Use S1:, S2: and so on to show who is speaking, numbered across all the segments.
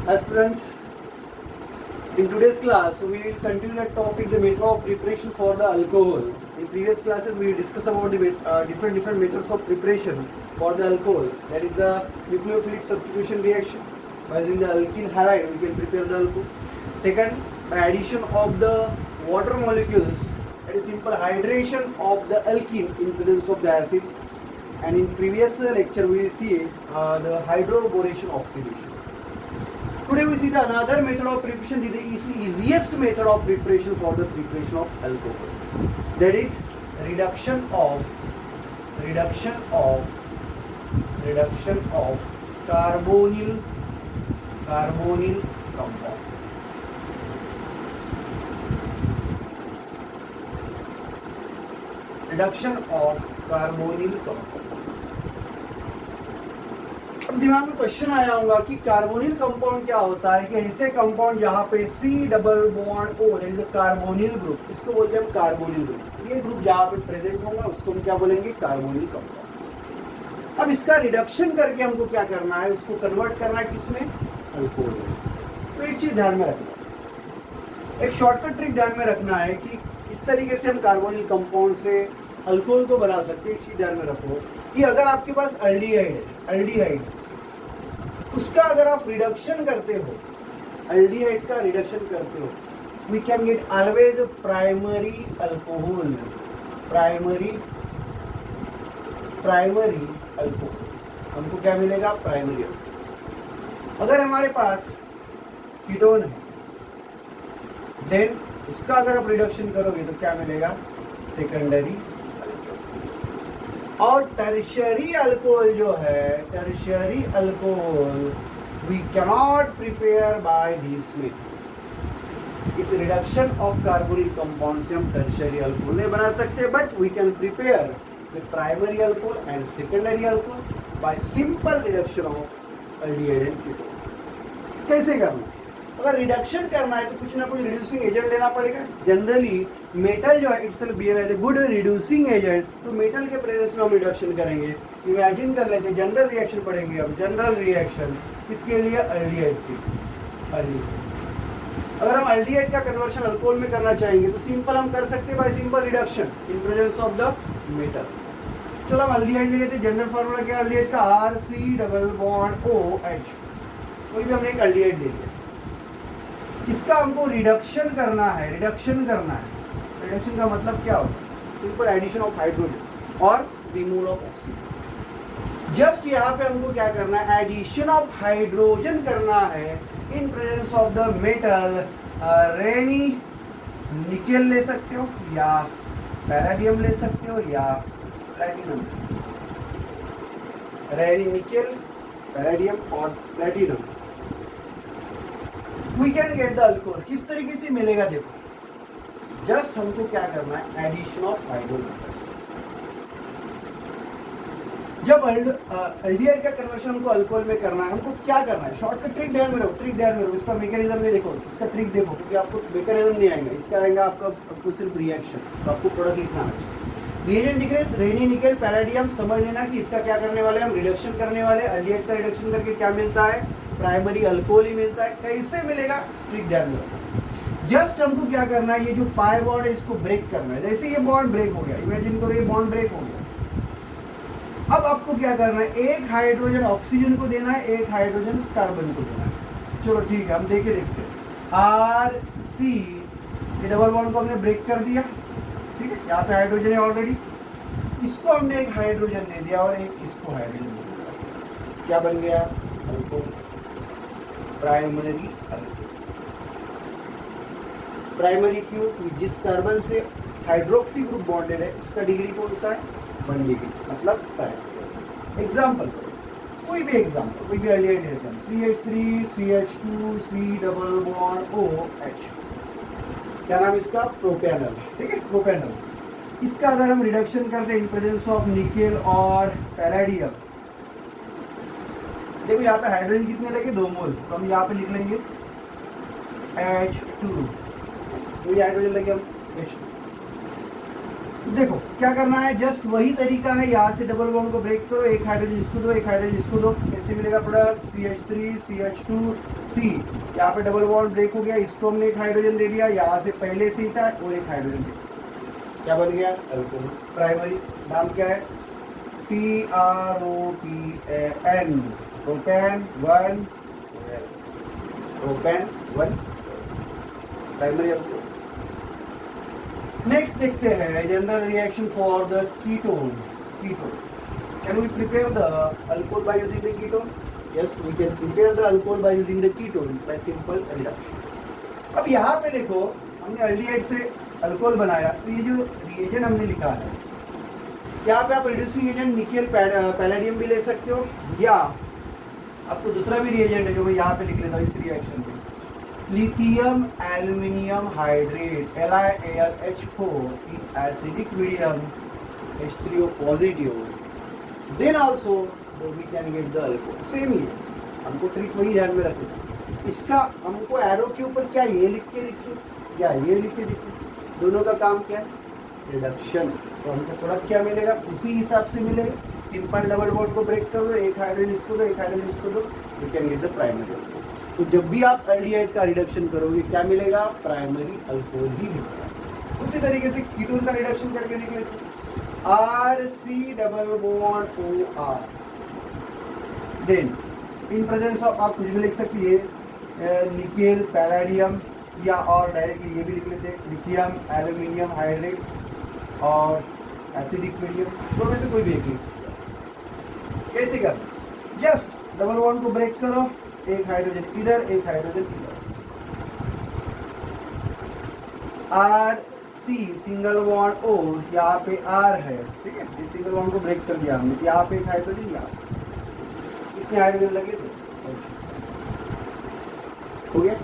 S1: Aspirants, in today's class we will continue the topic the method of preparation for the alcohol. In previous classes we discussed about the different methods of preparation for the alcohol. That is the nucleophilic substitution reaction. By using the alkyl halide we can prepare the alcohol. Second, by addition of the water molecules, that is simple hydration of the alkene in presence of the acid. And in previous lecture we will see the hydroboration oxidation. Today we see the another method of preparation. This is the easiest method of preparation for the preparation of alcohol. That is reduction of carbonyl compound. Reduction of carbonyl compound. अब दिमाग में question आया होगा कि carbonyl compound क्या होता है, कि ऐसे कंपाउंड जहाँ पे C double bond O that is the carbonyl group, इसको बोलते हैं हम कार्बोनिल ग्रुप. ये ग्रुप जहाँ पे प्रेजेंट होगा उसको हम क्या बोलेंगे, कार्बोनिल कंपाउंड. अब इसका रिडक्शन करके हमको क्या करना है, उसको कन्वर्ट करना है किसमें, अल्कोहल में. तो एक चीज ध्यान में रखना, एक शॉर्टकट ट्रिक ध्यान में रखना है कि किस तरीके से हम कार्बोनिल कंपाउंड से अल्कोहल को बना सकते हैं. एक चीज ध्यान में रखो कि अगर आपके पास अल्डिहाइड उसका अगर आप रिडक्शन करते हो, अल्डिहाइड का रिडक्शन करते हो, we can get always primary alcohol. Primary alcohol हमको क्या मिलेगा, प्राइमरी अल्कोहल. अगर हमारे पास कीटोन है देन उसका अगर आप रिडक्शन करोगे तो क्या मिलेगा, सेकेंडरी. और टर्शियरी अल्कोहल जो है, tertiary alcohol we cannot prepare by this method. इस रिडक्शन ऑफ कार्बोनिल कंपाउंड से हम टर्शियरी अल्कोहल नहीं बना सकते, but we can prepare the primary alcohol and secondary alcohol by simple reduction of aldehyde and ketone. कैसे करना, अगर reduction करना है तो कुछ ना कुछ रिड्यूसिंग एजेंट लेना पड़ेगा. जनरली मेटल जो है itself behave as a good reducing agent, तो मेटल के प्रेजेंस में हम रिडक्शन करेंगे. इमेजिन कर लेते हैं जनरल रिएक्शन पढ़ेंगे हम, जनरल रिएक्शन इसके लिए अल्डिहाइड की. अगर हम अल्डिहाइड का कन्वर्शन अल्कोहल में करना चाहेंगे तो सिंपल हम कर सकते हैं bye simple reduction in presence of the metal. चलो हम अल्डिहाइड ले लेते हैं. जनरल फार्मूला क्या है अल्डिहाइड का, RC डबल बॉन्ड OH. कोई भी हमने एक अल्डिहाइड ले लिया, इसका हमको रिडक्शन करना है. रिडक्शन का मतलब क्या होता है, सिंपल एडिशन ऑफ हाइड्रोजन और रिमूवल ऑफ ऑक्सीजन. जस्ट यहाँ पे हमको क्या करना है, एडिशन ऑफ हाइड्रोजन करना है इन presence of the metal. Rainy nickel ले सकते हो या पैलाडियम ले सकते हो या प्लैटिनम ले सकते हो. रेनी निकेल, पैलाडियम और platinum we can get the alcohol. किस तरीके से मिलेगा देखो, जस्ट हमको क्या करना है, एडिशन ऑफ हाइड्रोजन. जब अल्डिहाइड का कन्वर्शन हमको अल्कोहल में करना है, हमको क्या करना है, शॉर्टकट ट्रिक ध्यान में रखो. इसका मैकेनिज्म नहीं देखो, इसका ट्रिक देखो, क्योंकि आपको मैकेनिज्म नहीं आएगा, इसका आएगा आपको सिर्फ रिएक्शन. तो आपको प्रोडक्ट लिखना है. रिएजेंट दिख रहे, रेनी निकेल पैलाडियम. समझ लेना कि इसका क्या करने वाले, हम रिडक्शन करने वाले. अल्डिहाइड का रिडक्शन करके क्या मिलता है, प्राइमरी अल्कोहल ही मिलता है. कैसे मिलेगा, ट्रिक ध्यान में रखो. जस्ट हमको क्या करना है, ये जो पाई बॉन्ड है इसको ब्रेक करना है. जैसे ये बॉन्ड ब्रेक हो गया, इमेजिन करो ये बॉन्ड ब्रेक हो गया. अब आपको क्या करना है, एक हाइड्रोजन ऑक्सीजन को देना है, एक हाइड्रोजन कार्बन को देना है. चलो ठीक है, हम देखते हैं. RC ये डबल बॉन्ड को हमने ब्रेक कर दिया, ठीक है. यहाँ पे हाइड्रोजन है ऑलरेडी, इसको हमने एक हाइड्रोजन दे दिया और एक इसको हाइड्रोजन दे दिया. क्या बन गया, अल्कोहल. Primary alcohol. प्राइमरी क्यों, जिस कार्बन से हाइड्रोक्सी ग्रुप बॉन्डेड है उसका डिग्री कौन सा है, 1 डिग्री, मतलब प्राइमरी. एग्जाम्पल करो, कोई भी एग्जाम्पल, कोई भी अल्डिहाइड लेते हैं. CH3 CH2 C double bond OH. क्या नाम इसका, प्रोपेनॉल. ठीक है, प्रोपेनॉल. इसका अगर हम रिडक्शन करते हैं इन प्रेजेंस ऑफ निकेल और पैलाडियम, देखो यहाँ पे हाइड्रोजन कितने लगे, 2 मोल. तो हम यहाँ पे लिख लेंगे H2. तो ये हाइड्रोजन लगे हम H2. देखो क्या करना है, जस्ट वही तरीका है, यहाँ से डबल बॉन्ड को ब्रेक करो, एक हाइड्रोजन इसको दो, एक हाइड्रोजन इसको दो, कैसे मिलेगा प्रोडक्ट, CH3 CH2 सी, यहाँ पे डबल बॉन्ड ब्रेक हो गया, इसको हमने एक हाइड्रोजन दे दिया, यहाँ से पहले से ही था और एक हाइड्रोजन दे दिया, क्या बन गया अल्कोहल। प्राइमरी नाम क्या है, PROPAN, propane 1, propane 1, primary alcohol. Next देखते हैं general reaction for the ketone. Ketone, can we prepare the alcohol by using the ketone? Yes, we can prepare the alcohol by using the ketone by simple reduction. अब यहाँ पे देखो, हमने aldehyde से alcohol बनाया, तो ये जो रिएजेंट हमने लिखा है, यहाँ पे आप रिड्यूसिंग एजेंट निकेल पैलेडियम भी ले सकते हो, या आपको दूसरा भी रिएजेंट है जो मैं यहाँ पे लिख लेता हूँ इस रिएक्शन पे, lithium aluminium hydrate LiAlH4 in acidic medium H3O positive, then also we can get the alcohol. Same ही है, हमको ट्रिक वही ध्यान में रखें। इसका हमको एरो के ऊपर क्या ये लिख के लिखे या ये लिख के लिखे, दोनों का काम क्या है, रिडक्शन। तो हमको प्रोडक्ट क्या मिलेगा, उसी हिसाब से मिलेगा। सिंपल डबल बॉन्ड को ब्रेक कर दो, एक हाइड्रोजन इसको दो, एक हाइड्रोजन इसको दो, you can get the primary alcohol. तो जब भी आप एल्डिहाइड का रिडक्शन करोगे क्या मिलेगा, प्राइमरी अल्कोहल ही मिलेगा। उसी तरीके से कीटोन का रिडक्शन करके देख लेते हैं, RC double bond OR, then in presence of, आप कुछ भी लिख सकती है, निकेल पैलेडियम, या और डायरेक्टली ये भी लिख लेते हैं, लिथियम एल्यूमिनियम हाइड्रेट और एसिडिक मीडियम, दो में से कोई भी एक लिख सकते हैं। कैसे करना, जस्ट डबल बॉन्ड को ब्रेक करो, एक हाइड्रोजन इधर, एक हाइड्रोजन इधर, RC सिंगल बॉन्ड O, यहाँ पे R है, ठीक है, इस सिंगल बॉन्ड को ब्रेक कर दिया हमने, यहाँ पे एक हाइड्रोजन, यहाँ कितने हाइड्रोजन लगे थे, हो गया।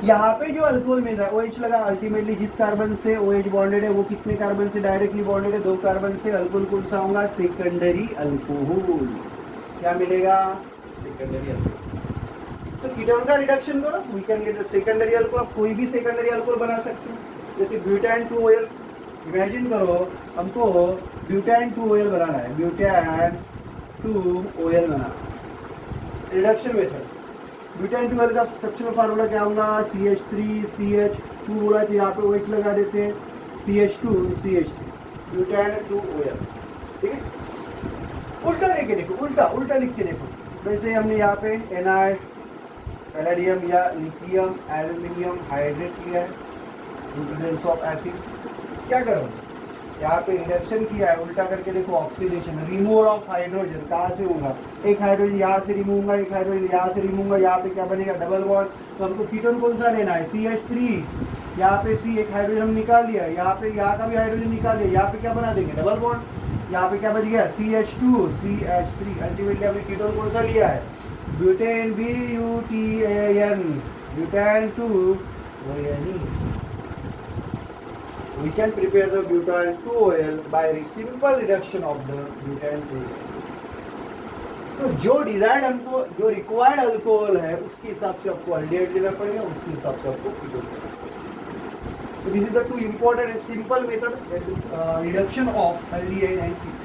S1: यहाँ पे जो अल्कोहल मिल रहा है OH लगा, अल्टीमेटली जिस कार्बन से OH बॉन्डेड है वो कितने कार्बन से डायरेक्टली बॉन्डेड है, 2 कार्बन से। अल्कोहल कौन सा होगा, सेकेंडरी अल्कोहल, क्या मिलेगा, सेकेंडरी अल्कोहल। तो कीटोन का रिडक्शन करो, we can get the secondary alcohol. आप कोई भी सेकेंडरी अल्कोहल बना सकते हो, जैसे ब्यूटान 2 ऑयल, इमेजिन करो हमको ब्यूटान 2 ऑयल बनाना है, ब्यूटान 2 ऑयल बनाना, रिडक्शन मेथड्स। ब्यूटान 2 ऑयल का स्ट्रक्चरल फार्मूला क्या होगा, CH3CH2 बोला तो यहाँ पे OH लगा देते हैं, CH2CH3, ब्यूटान 2 ऑयल, ठीक है। उल्टा लेके देखो, उल्टा लिख के देखो, वैसे हमने यहाँ पे Na पैलेडियम या लिथियम एल्यूमिनियम हाइड्रेट लिया है इन प्रेजेंस ऑफ एसिड, क्या करो, यहाँ पे रिडक्शन किया है, उल्टा करके देखो, ऑक्सीडेशन, रिमूवल ऑफ हाइड्रोजन, कहाँ से होगा, एक हाइड्रोजन यहाँ से रिमूव होगा, एक हाइड्रोजन यहाँ से रिमूव होगा, यहाँ पे क्या बनेगा, डबल बॉन्ड। तो हमको कीटोन कौन सा लेना है, CH3, यहाँ पे C, एक हाइड्रोजन हम निकाल लिया, यहाँ पे यहाँ का भी हाइड्रोजन निकाल लिया, यहाँ पे क्या बना देंगे, डबल बॉन्ड, यहाँ पे क्या बच गया, CH2 CH3। अल्टीमेटली हमने कीटोन कौन सा लिया है, butane, BUTAN, ब्यूटान 2 ONE। We can prepare the butane 2 oil by simple reduction of the butane 2 oil. तो जो डिजायर्ड हमको, जो रिक्वायर्ड अल्कोहल है उसके हिसाब से आपको एल्डिहाइड लेना पड़ेगा, उसके हिसाब से आपको कीटोन लेना पड़ेगा। So this is the two important and simple method, reduction of aldehyde and ketone.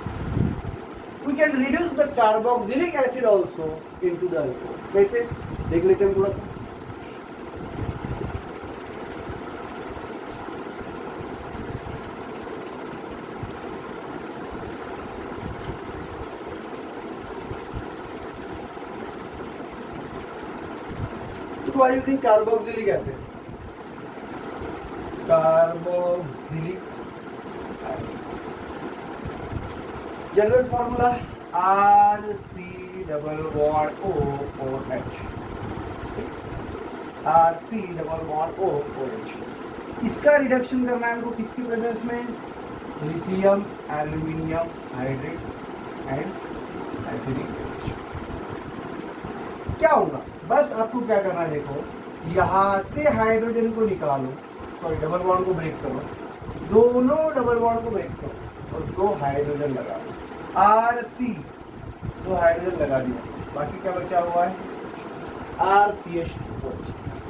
S1: We can reduce the carboxylic acid also into the alcohol. कैसे देख लेते हैं थोड़ा सा। So are using carboxylic acid. Carboxylic acid. General formula RC double bond O OH. RC double bond O OH. इसका reduction करना है हमको किसकी प्रेजेंस में, lithium aluminium hydrate and acidic OH। क्या होगा, बस आपको क्या करना है, देखो यहाँ से हाइड्रोजन को निकालो, सॉरी डबल बॉन्ड को ब्रेक करो, दोनों डबल बॉन्ड को ब्रेक करो और 2 हाइड्रोजन लगा दो, RC 2 हाइड्रोजन लगा दिया, बाकी क्या बचा हुआ है RCH2OH।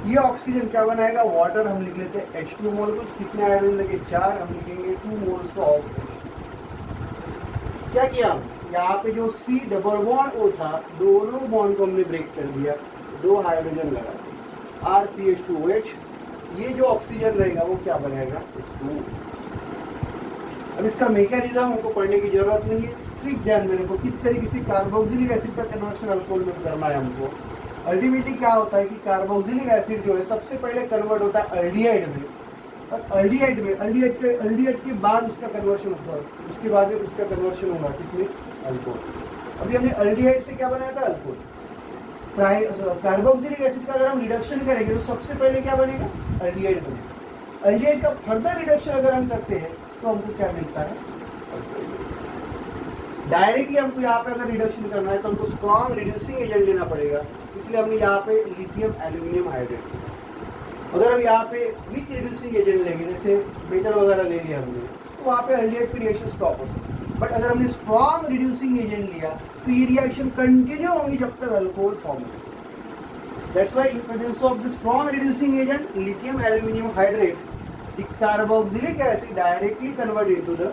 S1: ये ऑक्सीजन क्या बनाएगा, वाटर हम लिख लेते हैं H2 मोलकुल्स, कितने हाइड्रोजन लगे 4, हम लिखेंगे 2 मोल्स ऑफ H2। क्या किया हम यहाँ पे जो C डबल बॉन्ड O था, दोनों बॉन्ड को हमने ब्रेक कर दिया, 2 हाइड्रोजन लगा दिया, RCH2OH। ये जो ऑक्सीजन रहेगा वो क्या बनाएगा, H2। अब इसका मैकेनिज्म हमको पढ़ने की जरूरत नहीं है, ट्रिक ध्यान में रखो किस तरीके से कार्बोक्सिलिक एसिड का कन्वर्शन अल्कोहल में करना है हमको। अल्टीमेटली क्या होता है कि कार्बोक्सिलिक एसिड जो है सबसे पहले कन्वर्ट होता है अल्डिहाइड में, और अल्डिहाइड के बाद उसका कन्वर्शन होता है, उसके बाद में उसका कन्वर्शन होगा किसमें, अल्कोहल। अभी हमने अल्डिहाइड से क्या बनाया था, अल्कोहल। कार्बोक्सिलिक एसिड का अगर हम रिडक्शन करेंगे तो सबसे पहले क्या बनेगा, अल्डिहाइड बनेगा। अल्डिहाइड का फर्दर रिडक्शन अगर हम करते हैं तो हमको क्या मिलता है, डायरेक्टली हमको यहाँ पे अगर रिडक्शन करना है तो हमको स्ट्रॉन्ग रिड्यूसिंग एजेंट लेना पड़ेगा, इसलिए हमने यहाँ पे लिथियम एल्यूमिनियम हाइड्रेट लिया। अगर हम यहाँ पे वीक रिड्यूसिंग एजेंट लेंगे, जैसे मेटल वगैरह ले लिया हमने, तो वहाँ पे अल्डिहाइड की रिएक्शन स्टॉप हो सकती है। बट अगर हमने स्ट्रॉन्ग रिड्यूसिंग एजेंट लिया तो ये रिएक्शन कंटिन्यू होगी जब तक अल्कोहल फॉर्म हो। That's why in presence of the strong reducing agent lithium aluminium hydrate, the carboxylic acid directly convert into the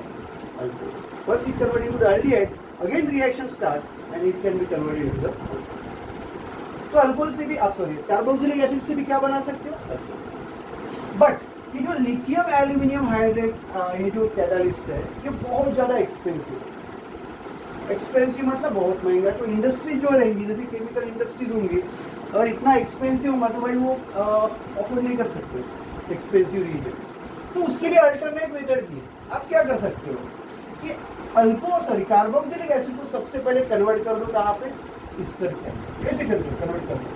S1: alcohol. First it convert into the aldehyde, again reaction start and it can be converted into the alcohol. तो alcohol से भी आप carboxylic acid से भी क्या बना सकते हो, बट ये जो लिथियम एल्यूमिनियम हाइड्रेट ये जो कैटालिस्ट है ये बहुत ज़्यादा एक्सपेंसिव मतलब बहुत महंगा। तो इंडस्ट्री जो रहेंगी जैसे केमिकल इंडस्ट्रीज होंगी, अगर इतना एक्सपेंसिव होगा तो भाई वो ऑफर नहीं कर सकते एक्सपेंसिव रीजन। तो उसके लिए अल्टरनेट मेथड भी आप क्या कर सकते हो कि कार्बोक्सिलिक एसिड को सबसे पहले कन्वर्ट कर दो कहाँ पे, ईस्टर के अंदर। कैसे कन्वर्ट कर सकते,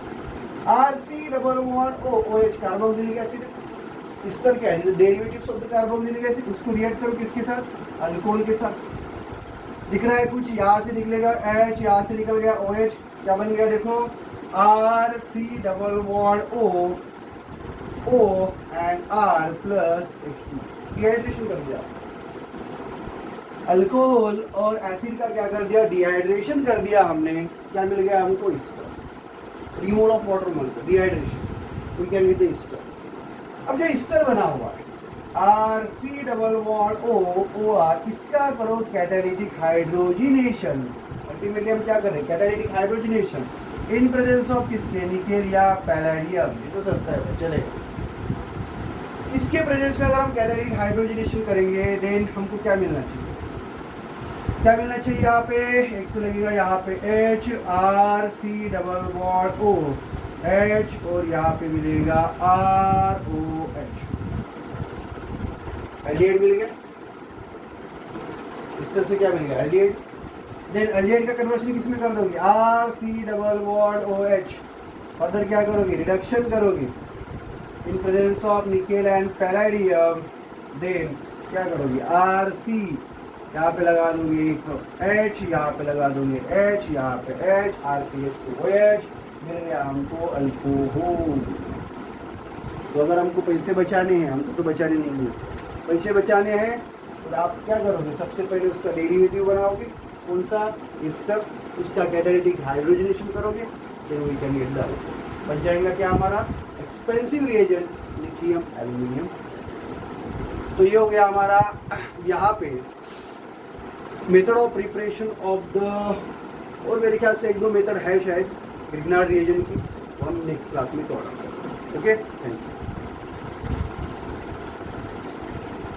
S1: RC double bond OH carboxylic acid, Easter क्या है, derivatives of the carboxylic acid, उसको रिएक्ट करो किसके साथ, अल्कोहल के साथ। दिख रहा है कुछ, यहाँ से निकलेगा H, यहाँ से निकल गया OH, क्या बन गया देखो, RC double bond O and R plus H2, dehydration कर दिया। अल्कोहल और एसिड का क्या कर दिया, डिहाइड्रेशन कर दिया हमने, क्या मिल गया हमको, ईस्टर। रिमूवल ऑफ वाटर मिलता, dehydration, we can get the ester. अब जो ईस्टर बना हुआ है RC डबल बॉन्ड OR, इसका करो कैटालिटिक हाइड्रोजिनेशन। अल्टीमेटली हम क्या करें, catalytic hydrogenation in presence of किसके, निकेल या पैलेडियम। ये तो सस्ता है चलेगा। इसके प्रेजेंस में अगर हम कैटालिटिक हाइड्रोजिनेशन करेंगे देन हमको क्या मिलना चाहिए, यहाँ पे एक तो लगेगा यहाँ पे H, RC double bond O H, और यहाँ पे मिलेगा ROH, एल्डिहाइड मिल गया। ईस्टर से क्या मिल गया, एल्डिहाइड। देन एल्डिहाइड का कन्वर्शन किसमें कर दोगे, RC double bond OH, further क्या करोगे, रिडक्शन करोगे in presence of nickel and palladium. Then क्या करोगे, RC यहाँ पे लगा दूंगी एक H, यहाँ पे लगा दूंगी H, यहाँ पे H, RCH2OH, मिल गया हमको अल्कोहल। तो अगर हमको पैसे बचाने हैं, हमको तो बचाने नहीं है, पैसे बचाने हैं तो आप क्या करोगे, सबसे पहले उसका डेरिवेटिव बनाओगे, कौन सा, ईस्टर, उसका कैटालिटिक हाइड्रोजनेशन करोगे, फिर we can get the alcohol. बच जाएगा क्या हमारा एक्सपेंसिव रिएजेंट, लिथियम एल्यूमिनियम। तो ये हो गया हमारा यहाँ पे method of preparation of the, और मेरे ख्याल से 1-2 मेथड है शायद ग्रिग्नार्ड रिएजेंट की, तो हम नेक्स्ट क्लास में कवर करेंगे। Okay, thank you.